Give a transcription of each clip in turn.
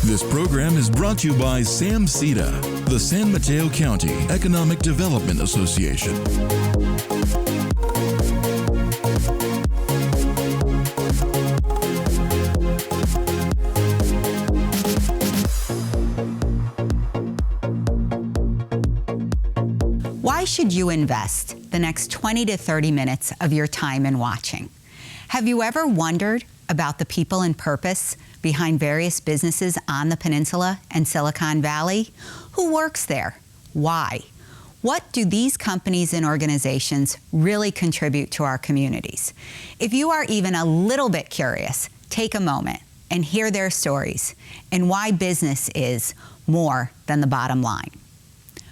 This program is brought to you by SAMCETA, the San Mateo County Economic Development Association. Why should you invest the next 20 to 30 minutes of your time in watching? Have you ever wondered about the people and purpose behind various businesses on the peninsula and Silicon Valley? Who works there? Why? What do these companies and organizations really contribute to our communities? If you are even a little bit curious, take a moment and hear their stories and why business is more than the bottom line.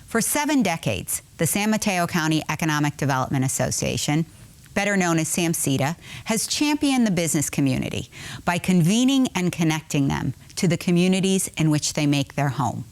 For 7 decades, the San Mateo County Economic Development Association, better known as SAMCETA, has championed the business community by convening and connecting them to the communities in which they make their home.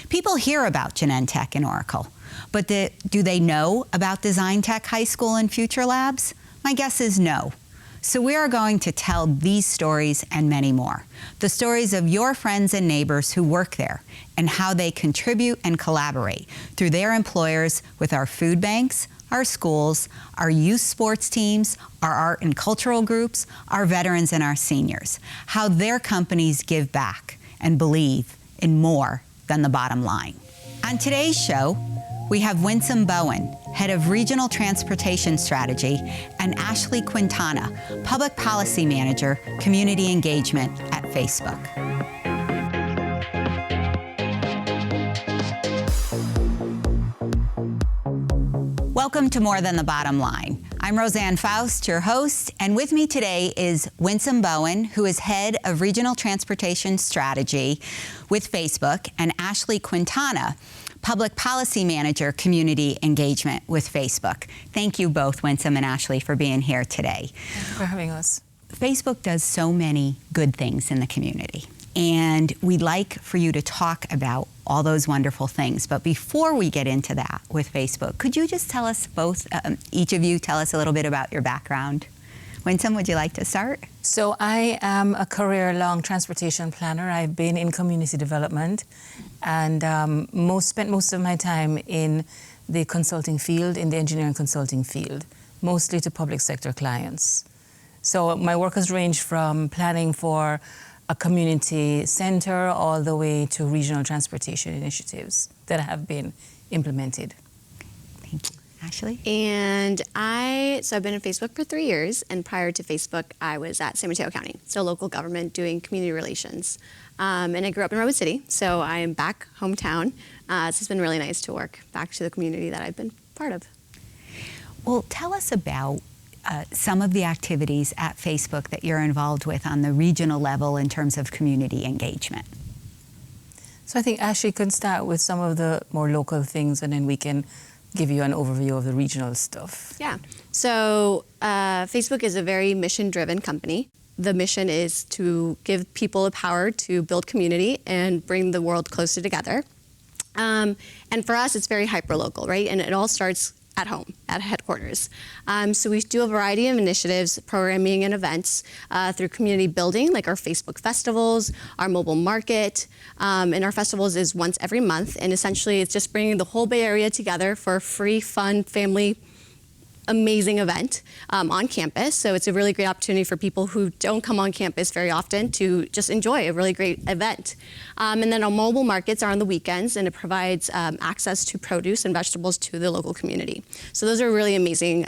People hear about Genentech and Oracle, but do they know about Design Tech High School and Future Labs? My guess is no. So we are going to tell these stories and many more. The stories of your friends and neighbors who work there and how they contribute and collaborate through their employers with our food banks, our schools, our youth sports teams, our art and cultural groups, our veterans and our seniors. How their companies give back and believe in more than the bottom line. On today's show, we have Winsome Bowen, Head of Regional Transportation Strategy, and Ashley Quintana, Public Policy Manager, Community Engagement at Facebook. Welcome to More Than the Bottom Line. I'm Rosanne Foust, your host, and with me today is Winsome Bowen, who is Head of Regional Transportation Strategy with Facebook, and Ashley Quintana, Public Policy Manager, Community Engagement with Facebook. Thank you both, Winsome and Ashley, for being here today. Thank you for having us. Facebook does so many good things in the community, and we'd like for you to talk about all those wonderful things. But before we get into that with Facebook, could you just tell us both, each of you tell us a little bit about your background? Winsome, would you like to start? So I am a career-long transportation planner. I've been in community development and spent most of my time in the consulting field, in the engineering consulting field, mostly to public sector clients. So my work has ranged from planning for a community center all the way to regional transportation initiatives that have been implemented. Thank you. Ashley? And I've been in Facebook for 3 years, and prior to Facebook, I was at San Mateo County, so local government doing community relations. And I grew up in Redwood City, so I am back hometown. So it's been really nice to work back to the community that I've been part of. Well, tell us about some of the activities at Facebook that you're involved with on the regional level in terms of community engagement. So I think Ashley can start with some of the more local things, and then we can give you an overview of the regional stuff. Yeah. So Facebook is a very mission-driven company. The mission is to give people the power to build community and bring the world closer together. And for us, it's very hyper-local, right? And it all starts at home, at headquarters. So we do a variety of initiatives, programming and events through community building, like our Facebook festivals, our mobile market, and our festivals is once every month. And essentially it's just bringing the whole Bay Area together for a free, fun, family, amazing event on campus. So it's a really great opportunity for people who don't come on campus very often to just enjoy a really great event. And then our mobile markets are on the weekends, and it provides access to produce and vegetables to the local community. So those are really amazing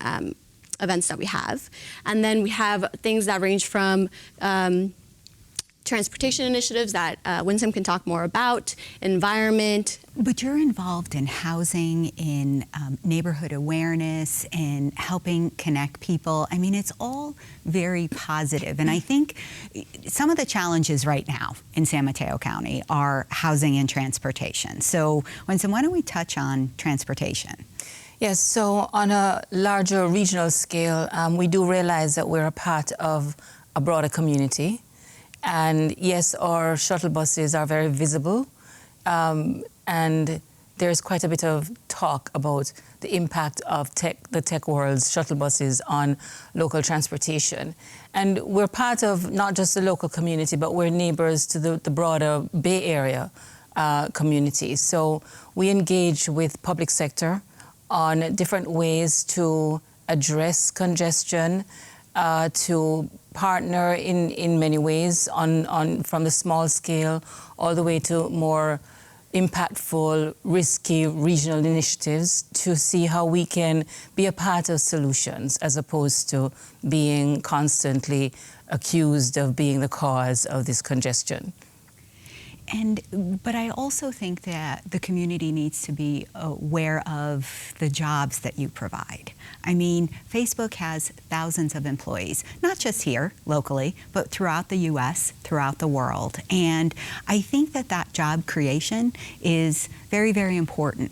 events that we have. And then we have things that range from transportation initiatives that Winsome can talk more about, environment. But you're involved in housing, in neighborhood awareness, in helping connect people. I mean, it's all very positive. And I think some of the challenges right now in San Mateo County are housing and transportation. So, Winsome, why don't we touch on transportation? Yes, so on a larger regional scale, we do realize that we're a part of a broader community. And yes, our shuttle buses are very visible, and there's quite a bit of talk about the impact of the tech world's shuttle buses on local transportation. And we're part of not just the local community, but we're neighbors to the broader Bay Area community. So we engage with public sector on different ways to address congestion, to partner in many ways from the small scale all the way to more impactful, risky regional initiatives to see how we can be a part of solutions as opposed to being constantly accused of being the cause of this congestion. But I also think that the community needs to be aware of the jobs that you provide. I mean, Facebook has thousands of employees, not just here locally, but throughout the US, throughout the world. And I think that job creation is very, very important.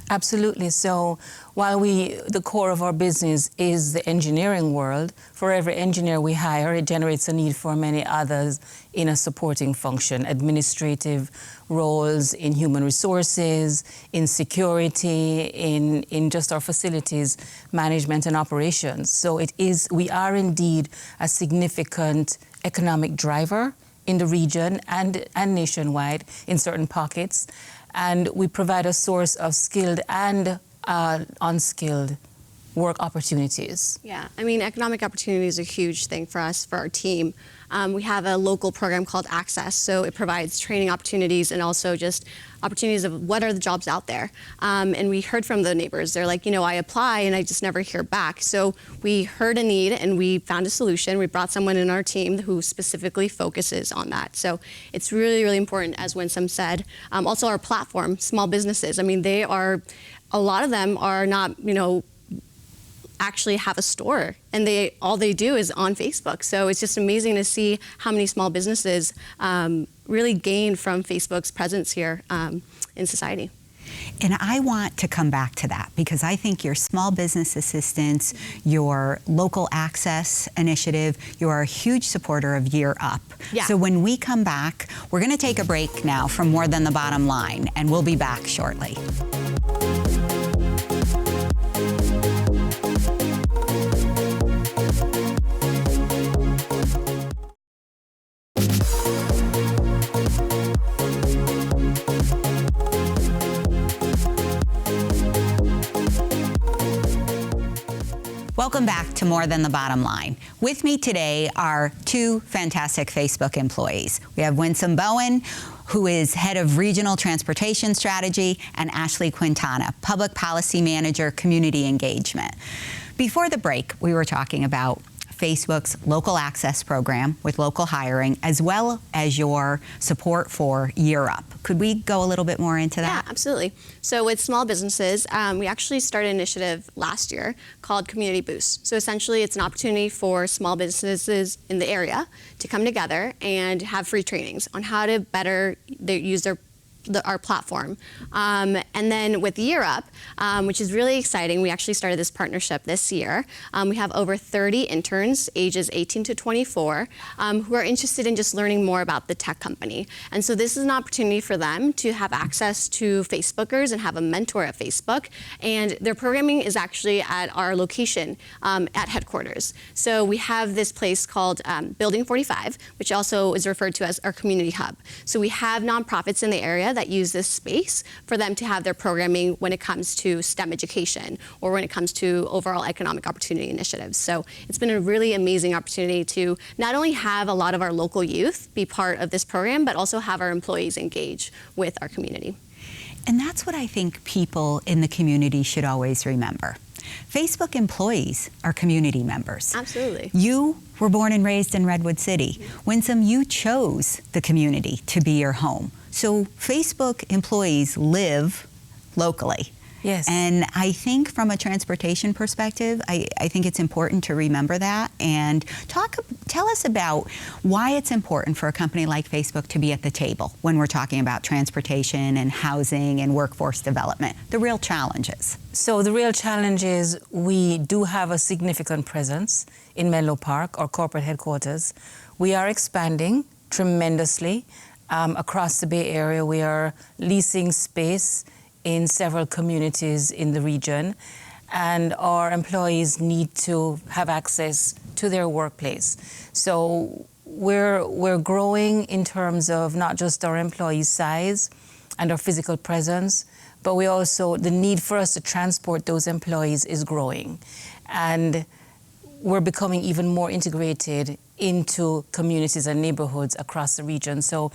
Absolutely. So while the core of our business is the engineering world, for every engineer we hire, it generates a need for many others in a supporting function, administrative roles in human resources, in security, in just our facilities management and operations. So we are indeed a significant economic driver in the region and nationwide in certain pockets. And we provide a source of skilled and unskilled work opportunities. Yeah, I mean, economic opportunity is a huge thing for us, for our team. We have a local program called Access, so it provides training opportunities and also just opportunities of what are the jobs out there. And we heard from the neighbors. They're like, I apply and I just never hear back. So we heard a need and we found a solution. We brought someone in our team who specifically focuses on that. So it's really, really important, as Winsome said. Also our platform, small businesses. I mean, a lot of them are not, actually have a store, and all they do is on Facebook. So it's just amazing to see how many small businesses really gain from Facebook's presence here in society. And I want to come back to that because I think your small business assistance, your local access initiative, you are a huge supporter of Year Up. Yeah. So when we come back, we're going to take a break now from More Than the Bottom Line, and we'll be back shortly. Welcome back to More Than the Bottom Line. With me today are two fantastic Facebook employees. We have Winsome Bowen, who is head of regional transportation strategy, and Ashley Quintana, public policy manager, community engagement. Before the break, we were talking about Facebook's local access program with local hiring, as well as your support for Year Up. Could we go a little bit more into that? Yeah, absolutely. So with small businesses, we actually started an initiative last year called Community Boost. So essentially it's an opportunity for small businesses in the area to come together and have free trainings on how to better use our platform. And then with Year Up, which is really exciting, we actually started this partnership this year. We have over 30 interns, ages 18 to 24, who are interested in just learning more about the tech company. And so this is an opportunity for them to have access to Facebookers and have a mentor at Facebook. And their programming is actually at our location at headquarters. So we have this place called Building 45, which also is referred to as our community hub. So we have nonprofits in the area that use this space for them to have their programming when it comes to STEM education or when it comes to overall economic opportunity initiatives. So it's been a really amazing opportunity to not only have a lot of our local youth be part of this program, but also have our employees engage with our community. And that's what I think people in the community should always remember. Facebook employees are community members. Absolutely. You were born and raised in Redwood City. Winsome, you chose the community to be your home. So Facebook employees live locally. Yes. And I think from a transportation perspective, I think it's important to remember that and tell us about why it's important for a company like Facebook to be at the table when we're talking about transportation and housing and workforce development, the real challenges. So the real challenge is we do have a significant presence in Menlo Park, our corporate headquarters. We are expanding tremendously across the Bay Area. We are leasing space in several communities in the region, and our employees need to have access to their workplace. So we're growing in terms of not just our employee size and our physical presence, but we also, the need for us to transport those employees is growing. And we're becoming even more integrated into communities and neighborhoods across the region. So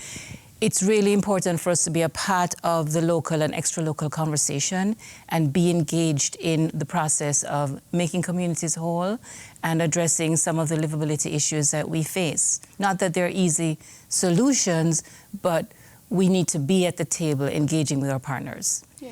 it's really important for us to be a part of the local and extra-local conversation and be engaged in the process of making communities whole and addressing some of the livability issues that we face. Not that they're easy solutions, but we need to be at the table engaging with our partners. Yeah.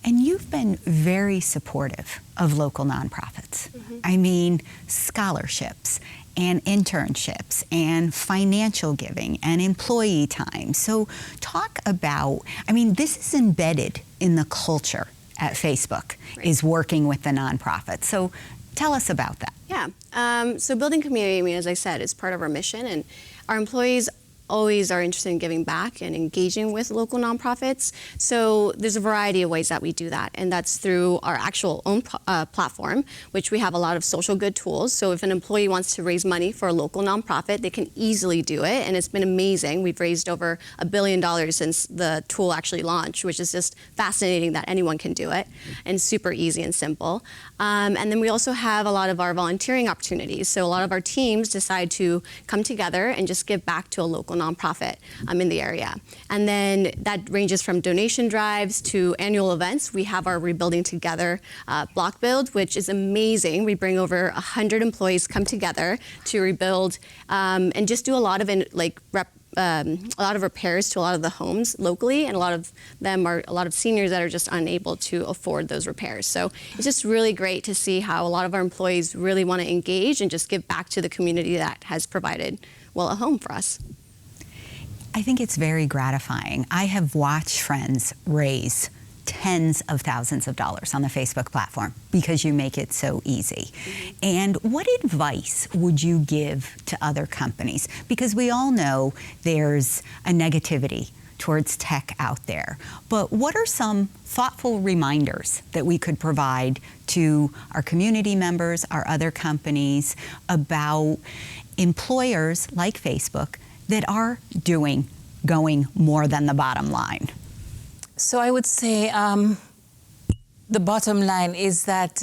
And you've been very supportive of local nonprofits. I mean, scholarships and internships and financial giving and employee time. So talk about, I mean, this is embedded in the culture at Facebook, Right. is working with the nonprofits. So tell us about that. Yeah. So building community, I mean, as I said, is part of our mission, and our employees always are interested in giving back and engaging with local nonprofits. So there's a variety of ways that we do that, and that's through our actual own platform, which we have a lot of social good tools. So if an employee wants to raise money for a local nonprofit, they can easily do it, and it's been amazing. We've raised over $1 billion since the tool actually launched, which is just fascinating that anyone can do it, and super easy and simple. And then we also have a lot of our volunteering opportunities. So a lot of our teams decide to come together and just give back to a local nonprofit in the area. And then that ranges from donation drives to annual events. We have our Rebuilding Together block build, which is amazing. We bring over 100 employees come together to rebuild and just do a lot of a lot of repairs to a lot of the homes locally, and a lot of them are a lot of seniors that are just unable to afford those repairs. So it's just really great to see how a lot of our employees really want to engage and just give back to the community that has provided, well, a home for us. I think it's very gratifying. I have watched friends raise tens of thousands of dollars on the Facebook platform because you make it so easy. And what advice would you give to other companies? Because we all know there's a negativity towards tech out there. But what are some thoughtful reminders that we could provide to our community members, our other companies, about employers like Facebook that are going more than the bottom line? So I would say the bottom line is that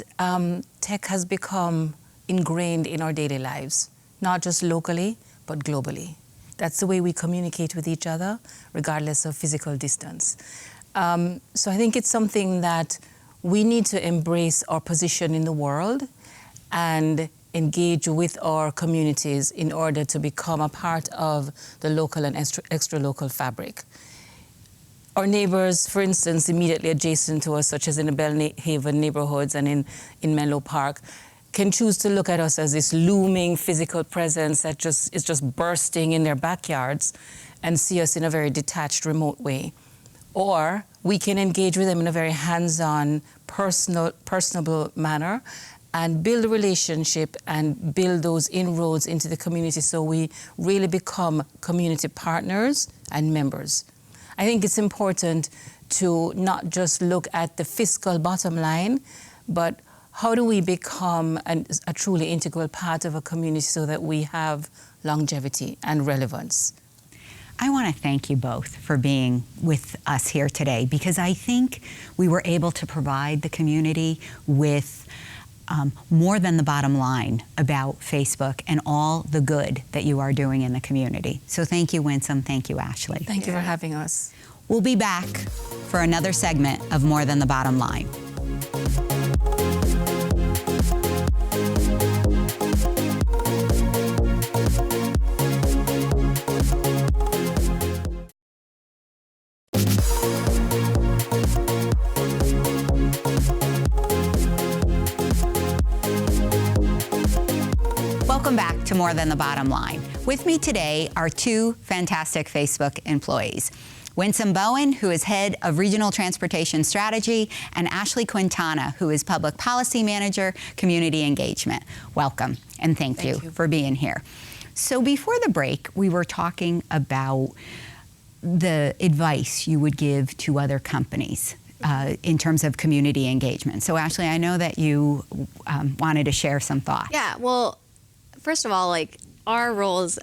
tech has become ingrained in our daily lives, not just locally, but globally. That's the way we communicate with each other, regardless of physical distance. So I think it's something that we need to embrace our position in the world and engage with our communities in order to become a part of the local and extra-local fabric. Our neighbors, for instance, immediately adjacent to us, such as in the Bellhaven neighborhoods and in Menlo Park, can choose to look at us as this looming physical presence that is just bursting in their backyards and see us in a very detached, remote way. Or we can engage with them in a very hands-on, personable manner and build a relationship and build those inroads into the community so we really become community partners and members. I think it's important to not just look at the fiscal bottom line, but how do we become a truly integral part of a community so that we have longevity and relevance? I want to thank you both for being with us here today, because I think we were able to provide the community with more than the bottom line about Facebook and all the good that you are doing in the community. So thank you, Winsome. Thank you, Ashley. Thank you for having us. We'll be back for another segment of More Than the Bottom Line. Welcome back to More Than the Bottom Line. With me today are two fantastic Facebook employees. Winsome Bowen, who is head of Regional Transportation Strategy, and Ashley Quintana, who is Public Policy Manager, Community Engagement. Welcome, and thank you for being here. So before the break, we were talking about the advice you would give to other companies in terms of community engagement. So Ashley, I know that you wanted to share some thoughts. Yeah, well, first of all, like our roles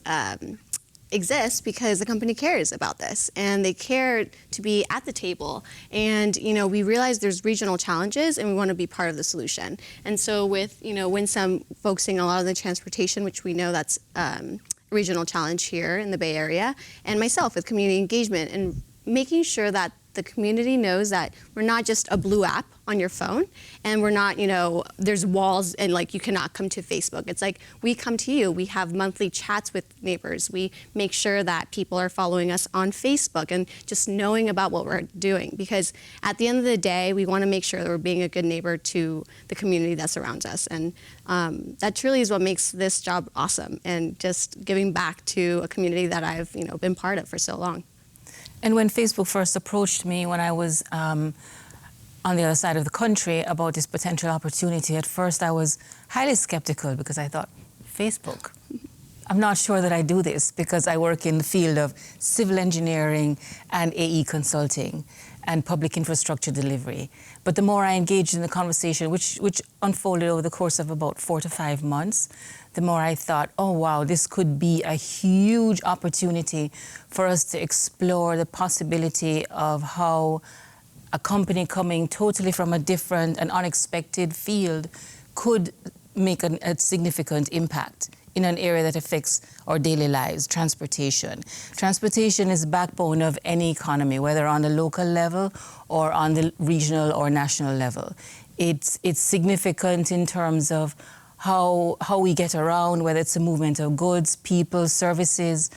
exist because the company cares about this and they care to be at the table. And, we realize there's regional challenges and we want to be part of the solution. And so with, Winsome focusing on a lot of the transportation, which we know that's a regional challenge here in the Bay Area, and myself with community engagement and making sure that the community knows that we're not just a blue app on your phone and we're not, there's walls and like you cannot come to Facebook. It's like we come to you. We have monthly chats with neighbors. We make sure that people are following us on Facebook and just knowing about what we're doing, because at the end of the day, we want to make sure that we're being a good neighbor to the community that surrounds us. And that truly is what makes this job awesome, and just giving back to a community that I've, been part of for so long. And when Facebook first approached me when I was on the other side of the country about this potential opportunity, at first I was highly skeptical because I thought, Facebook? I'm not sure that I do this because I work in the field of civil engineering and AE consulting and public infrastructure delivery. But the more I engaged in the conversation, which unfolded over the course of about 4 to 5 months, the more I thought, oh wow, this could be a huge opportunity for us to explore the possibility of how a company coming totally from a different and unexpected field could make a significant impact in an area that affects our daily lives, transportation. Transportation is the backbone of any economy, whether on the local level or on the regional or national level. It's significant in terms of how we get around, whether it's a movement of goods, people, services.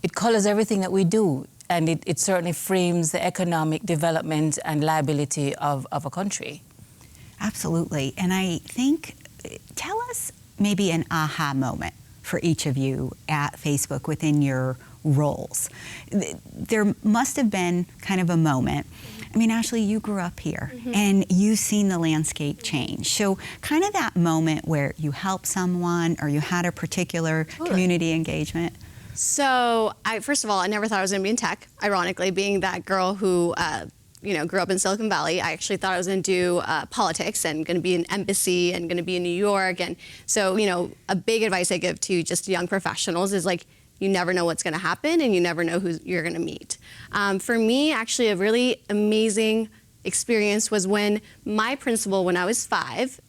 It colors everything that we do, and it certainly frames the economic development and liability of a country. Absolutely. And I think, tell us maybe an aha moment for each of you at Facebook within your roles. There must have been kind of a moment. I mean, Ashley, you grew up here and you've seen the landscape change. So kind of that moment where you helped someone or you had a particular community engagement. So first of all, I never thought I was going to be in tech, ironically, being that girl who grew up in Silicon Valley. I actually thought I was going to do politics and going to be in embassy and going to be in New York. And so, a big advice I give to just young professionals is like, you never know what's going to happen and you never know who you're going to meet. For me, actually, a really amazing experience was when my principal, when I was 5,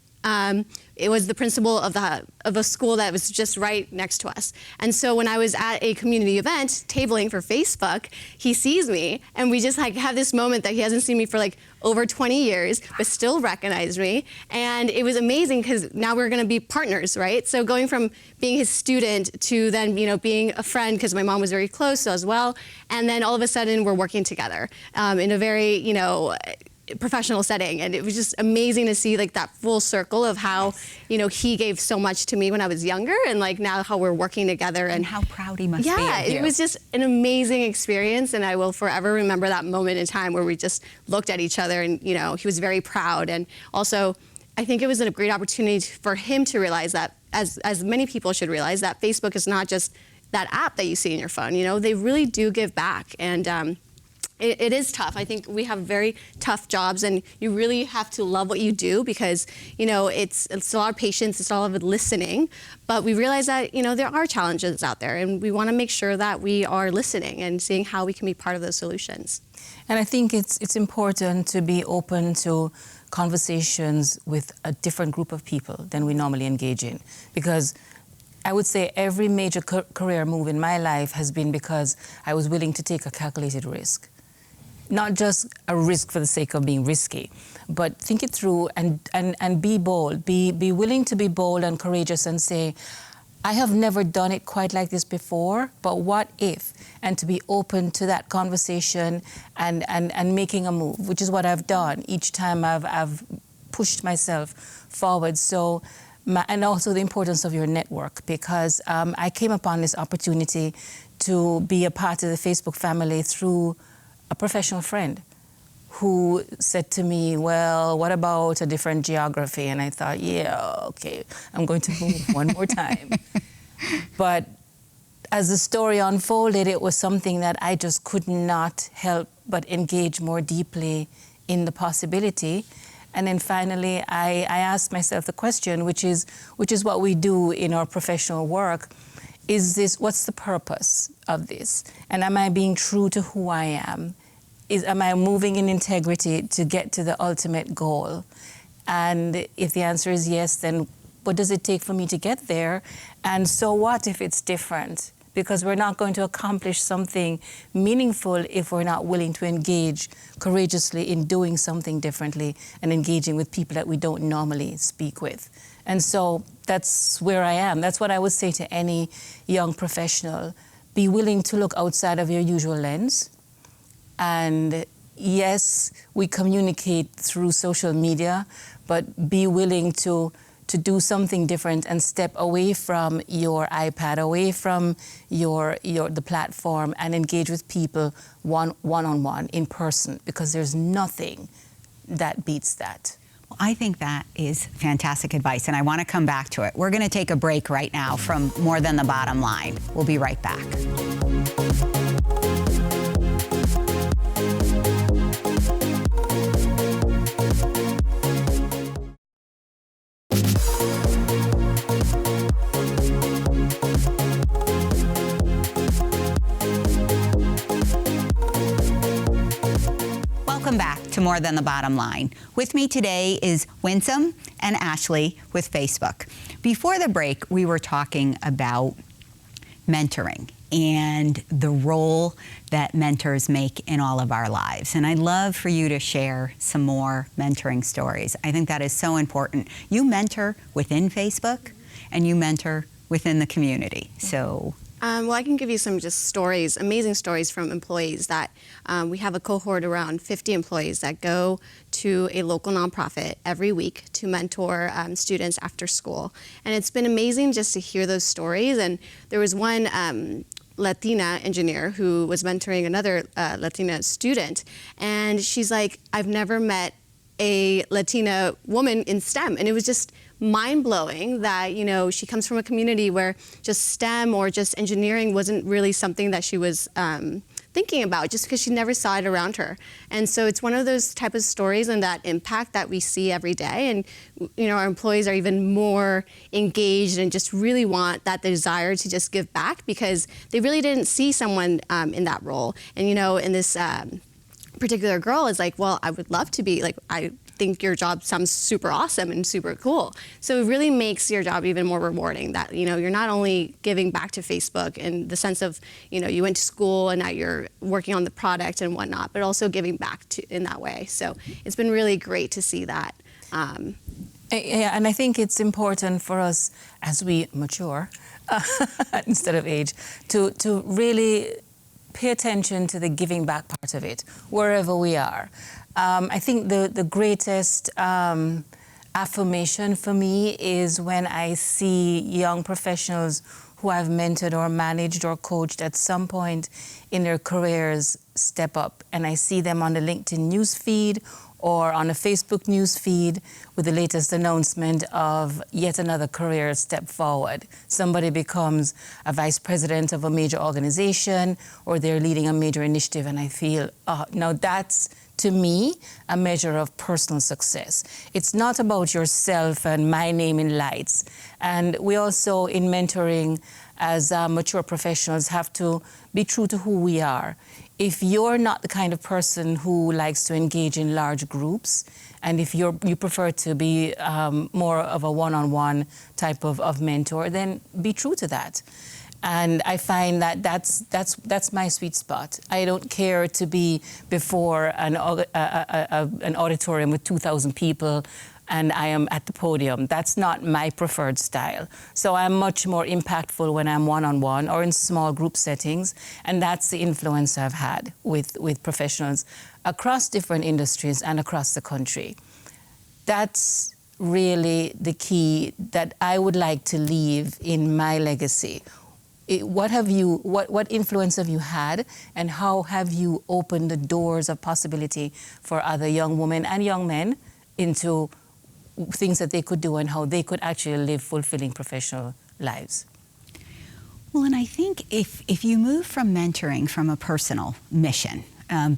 it was the principal of a school that was just right next to us. And so when I was at a community event tabling for Facebook, he sees me and we just like have this moment that he hasn't seen me for like over 20 years, but still recognized me. And it was amazing because now we're gonna be partners, right? So going from being his student to then, being a friend, because my mom was very close as well. And then all of a sudden we're working together in a very, professional setting, and it was just amazing to see like that full circle of how he gave so much to me when I was younger, and like now how we're working together, and how proud he must be of yeah, you. it was just an amazing experience, and I will forever remember that moment in time where we just looked at each other, and he was very proud. And also I think it was a great opportunity for him to realize that, as many people should realize, that Facebook is not just that app that you see in your phone. They really do give back, and it is tough. I think we have very tough jobs, and you really have to love what you do because, it's a lot of patience, it's a lot of listening. But we realize that, there are challenges out there, and we want to make sure that we are listening and seeing how we can be part of those solutions. And I think it's important to be open to conversations with a different group of people than we normally engage in, because I would say every major career move in my life has been because I was willing to take a calculated risk. Not just a risk for the sake of being risky, but think it through and be bold. Be willing to be bold and courageous and say, I have never done it quite like this before, but what if? And to be open to that conversation and making a move, which is what I've done each time I've pushed myself forward. So, and also the importance of your network, because I came upon this opportunity to be a part of the Facebook family through a professional friend who said to me, well, what about a different geography? And I thought, yeah, okay, I'm going to move one more time. But as the story unfolded, it was something that I just could not help but engage more deeply in the possibility. And then finally, I asked myself the question, which is what we do in our professional work. What's the purpose of this? And am I being true to who I am? Am I moving in integrity to get to the ultimate goal? And if the answer is yes, then what does it take for me to get there? And so what if it's different? Because we're not going to accomplish something meaningful if we're not willing to engage courageously in doing something differently and engaging with people that we don't normally speak with. And so that's where I am. That's what I would say to any young professional. Be willing to look outside of your usual lens. And yes, we communicate through social media, but be willing to do something different and step away from your iPad, away from the platform, and engage with people one-on-one, in person, because there's nothing that beats that. Well, I think that is fantastic advice, and I want to come back to it. We're going to take a break right now from More Than the Bottom Line. We'll be right back. Welcome back to More Than the Bottom Line. With me today is Winsome and Ashley with Facebook. Before the break, we were talking about mentoring and the role that mentors make in all of our lives. And I'd love for you to share some more mentoring stories. I think that is so important. You mentor within Facebook and you mentor within the community. So. Well, I can give you some just stories, amazing stories from employees that we have a cohort around 50 employees that go to a local nonprofit every week to mentor students after school. And it's been amazing just to hear those stories. And there was one Latina engineer who was mentoring another Latina student. And she's like, I've never met a Latina woman in STEM. And it was just mind-blowing that, you know, she comes from a community where just STEM or just engineering wasn't really something that she was thinking about, just because she never saw it around her. And so it's one of those type of stories and that impact that we see every day. And, you know, our employees are even more engaged and just really want that desire to just give back because they really didn't see someone in that role. And, you know, in this particular girl is like, well, I would love to be, like, I think your job sounds super awesome and super cool. So it really makes your job even more rewarding that, you know, you're not only giving back to Facebook in the sense of, you know, you went to school and now you're working on the product and whatnot, but also giving back to in that way. So it's been really great to see that. Yeah, and I think it's important for us as we mature, instead of age, to really pay attention to the giving back part of it, wherever we are. I think the greatest affirmation for me is when I see young professionals who I've mentored or managed or coached at some point in their careers step up, and I see them on the LinkedIn news feed or on a Facebook news feed with the latest announcement of yet another career step forward. Somebody becomes a vice president of a major organization or they're leading a major initiative, and I feel, now that's, to me, a measure of personal success. It's not about yourself and my name in lights. And we also, in mentoring, as mature professionals, have to be true to who we are. If you're not the kind of person who likes to engage in large groups, and if you prefer to be more of a one-on-one type of mentor, then be true to that. And I find that that's my sweet spot. I don't care to be before an auditorium with 2,000 people and I am at the podium. That's not my preferred style. So I'm much more impactful when I'm one-on-one or in small group settings, and that's the influence I've had with professionals across different industries and across the country. That's really the key that I would like to leave in my legacy. What influence have you had, and how have you opened the doors of possibility for other young women and young men into things that they could do and how they could actually live fulfilling professional lives? Well, and I think if you move from mentoring from a personal mission,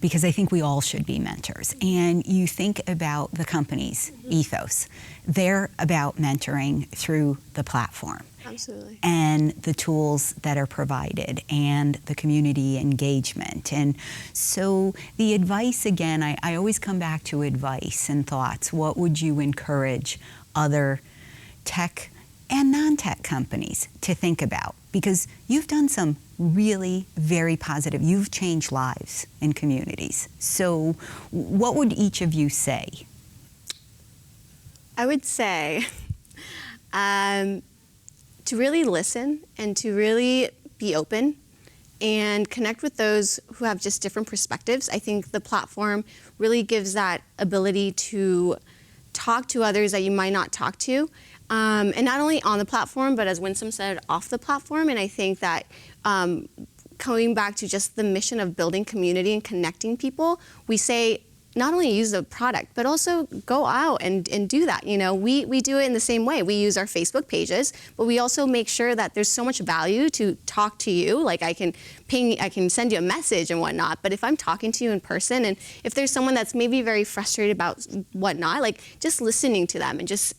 because I think we all should be mentors. And you think about the company's ethos. They're about mentoring through the platform. Absolutely. And the tools that are provided and the community engagement. And so the advice, again, I always come back to advice and thoughts. What would you encourage other tech and non-tech companies to think about? Because you've done some really very positive, you've changed lives in communities. So what would each of you say? I would say to really listen and to really be open and connect with those who have just different perspectives. I think the platform really gives that ability to talk to others that you might not talk to. And not only on the platform, but as Winsome said, off the platform. And I think that coming back to just the mission of building community and connecting people, we say not only use the product, but also go out and do that. You know, we do it in the same way. We use our Facebook pages, but we also make sure that there's so much value to talk to you. Like I can send you a message and whatnot, but if I'm talking to you in person, and if there's someone that's maybe very frustrated about whatnot, like just listening to them and just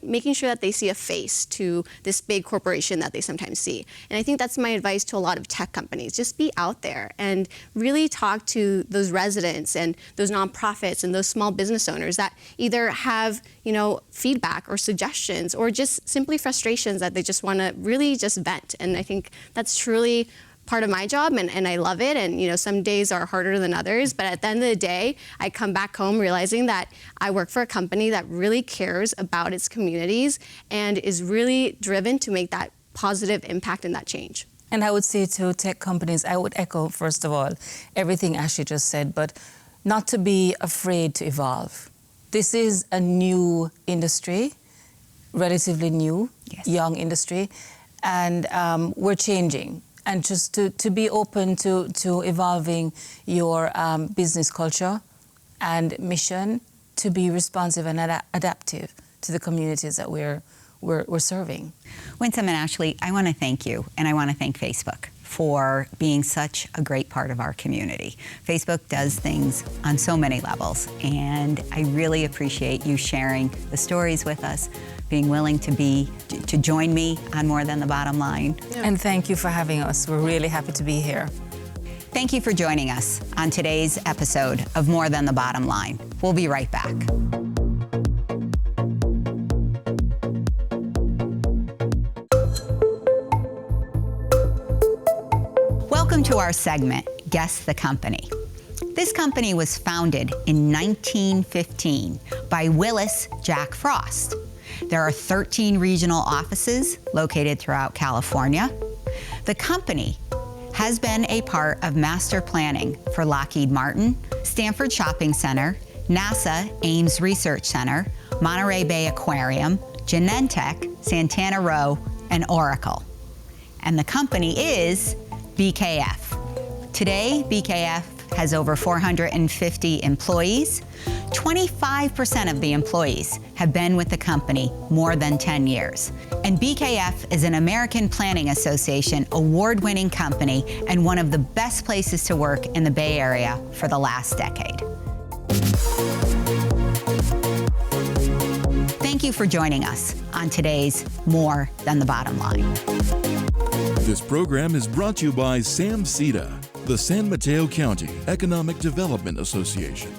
making sure that they see a face to this big corporation that they sometimes see. And I think that's my advice to a lot of tech companies. Just be out there and really talk to those residents and those nonprofits and those small business owners that either have, you know, feedback or suggestions or just simply frustrations that they just want to really just vent. And I think that's truly part of my job, and I love it. And you know, some days are harder than others, but at the end of the day, I come back home realizing that I work for a company that really cares about its communities and is really driven to make that positive impact and that change. And I would say to tech companies, I would echo, first of all, everything Ashley just said, but not to be afraid to evolve. This is a new industry, relatively new, Yes. young industry, and we're changing. And just to be open to evolving your business culture and mission, to be responsive and adaptive to the communities that we're serving. Winsome and Ashley, I want to thank you, and I want to thank Facebook for being such a great part of our community. Facebook does things on so many levels, and I really appreciate you sharing the stories with us, being willing to join me on More Than the Bottom Line. And thank you for having us. We're really happy to be here. Thank you for joining us on today's episode of More Than the Bottom Line. We'll be right back. Welcome to our segment, Guess the Company. This company was founded in 1915 by Willis Jack Frost. There are 13 regional offices located throughout California. The company has been a part of master planning for Lockheed Martin, Stanford Shopping Center, NASA Ames Research Center, Monterey Bay Aquarium, Genentech, Santana Row, and Oracle. And the company is BKF. Today, BKF has over 450 employees. 25% of the employees have been with the company more than 10 years. And BKF is an American Planning Association award-winning company and one of the best places to work in the Bay Area for the last decade. Thank you for joining us on today's More Than the Bottom Line. This program is brought to you by SAMCEDA, the San Mateo County Economic Development Association.